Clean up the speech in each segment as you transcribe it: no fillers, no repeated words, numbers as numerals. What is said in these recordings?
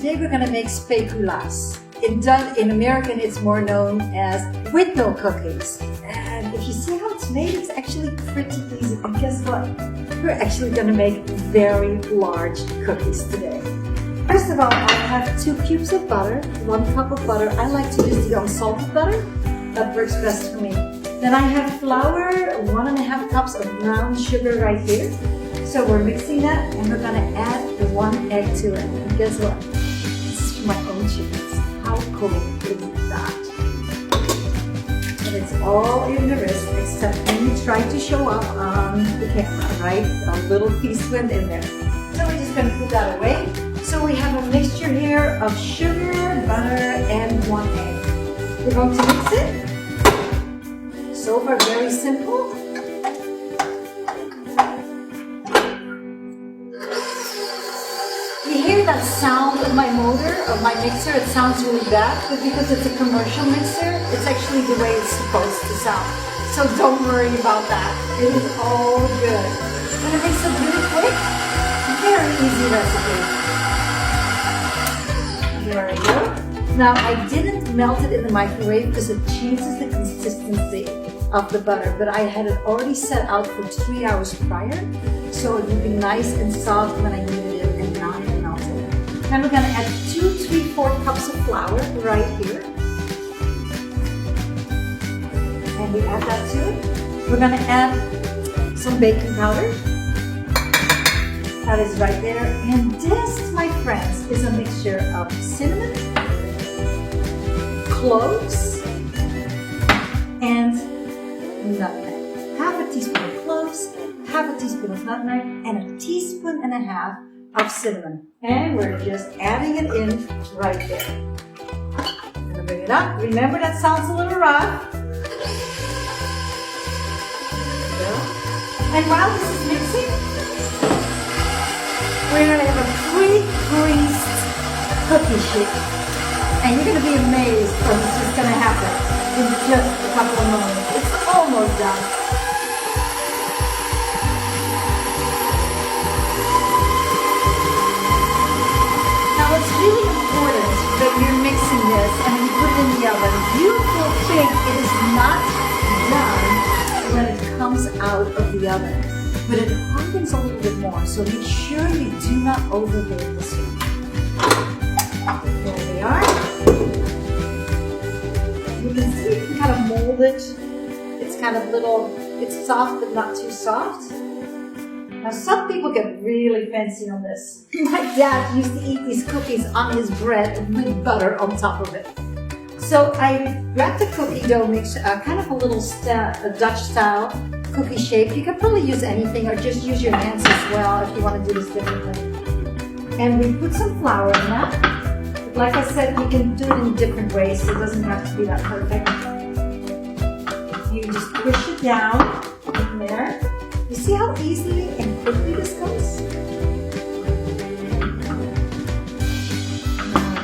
today we're going to make speculaas. In American, it's more known as window cookies. And if you see how it's made, it's actually pretty easy. And guess what? We're actually going to make very large cookies today. First of all, I have 2 cubes of butter, 1 cup of butter. I like to use the unsalted butter. That works best for me. Then I have flour, 1.5 cups of brown sugar right here. So we're mixing that, and we're going to add the 1 egg to it. And guess what? This is my own chickens. How cool is that? And it's all in the wrist, except when you try to show up on the camera, right? A little piece went in there. So we're just going to put that away. So we have a mixture here of sugar, butter, and 1 egg. We're going to mix it. So far, very simple. You hear that sound of my motor, of my mixer? It sounds really bad, but because it's a commercial mixer, it's actually the way it's supposed to sound. So don't worry about that. It is all good. I'm gonna make some really quick, very easy recipe. There we go. Now I didn't melt it in the microwave because it changes the consistency of the butter, but I had it already set out for 3 hours prior, so it would be nice and soft when I needed it and not melted. Then we're going to add 2 3/4 cups of flour right here, and we add that to it. We're going to add some baking powder. That is right there, and this, my friends, is a mixture of cinnamon, cloves, and nutmeg. Half a teaspoon of cloves, half a teaspoon of nutmeg, and 1.5 teaspoons of cinnamon. And we're just adding it in right there. I'm gonna bring it up. Remember, that sounds a little rough. There we go. And while this is mixing, we're gonna have a pre-greased cookie sheet. And you're gonna be amazed what is just gonna happen in just a couple of moments. It's almost done. Now what's really important when you're mixing this and when you put it in the oven, you will think it is not done when it comes out of the oven. But it hardens a little bit more, so make sure you do not overbake this one. There we are. You can see you can kind of mold it. It's kind of it's soft but not too soft. Now some people get really fancy on this. My dad used to eat these cookies on his bread with butter on top of it. So I grabbed the cookie dough mix, kind of a little Dutch style cookie shape. You can probably use anything or just use your hands as well if you want to do this differently. And we put some flour in that. Like I said, you can do it in different ways, so it doesn't have to be that perfect. You just push it down in there. You see how easily and quickly this goes?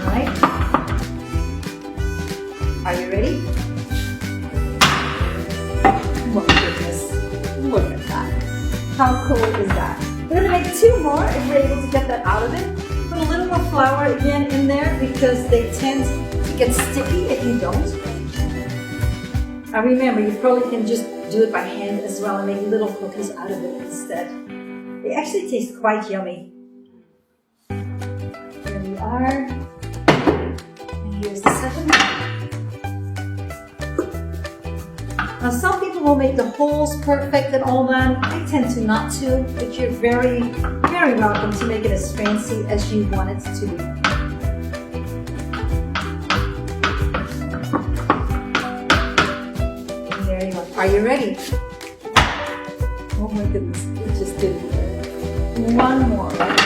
Alright. Are you ready? Oh goodness, look at that. How cool is that? We're going to make 2 more if we're able to get that out of it. Put a little more flour again in there because they tend to get sticky if you don't. Now remember, you probably can just do it by hand as well and make little cookies out of it instead. They actually taste quite yummy. Here we are. And here's the second one. Now some people will make the holes perfect and all that. I tend to not to, but you're very, very welcome to make it as fancy as you want it to be. And there you go. Are you ready? Oh my goodness, it just did it. One more, right?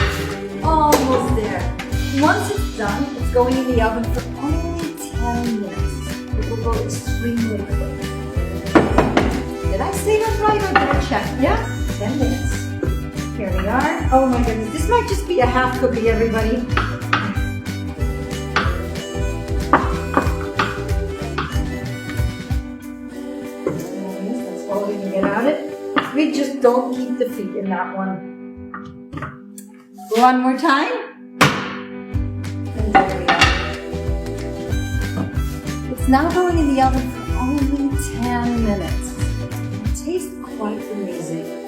Almost there. Once it's done, it's going in the oven for only 10 minutes. It will go extremely quick. Did I say that right or did I check? Yeah, 10 minutes. Here we are. Oh my goodness, this might just be a half cookie, everybody. That's all we can get out of it. We just don't keep the feet in that one. One more time. And It's now going in the oven for only 10 minutes. It tastes quite amazing.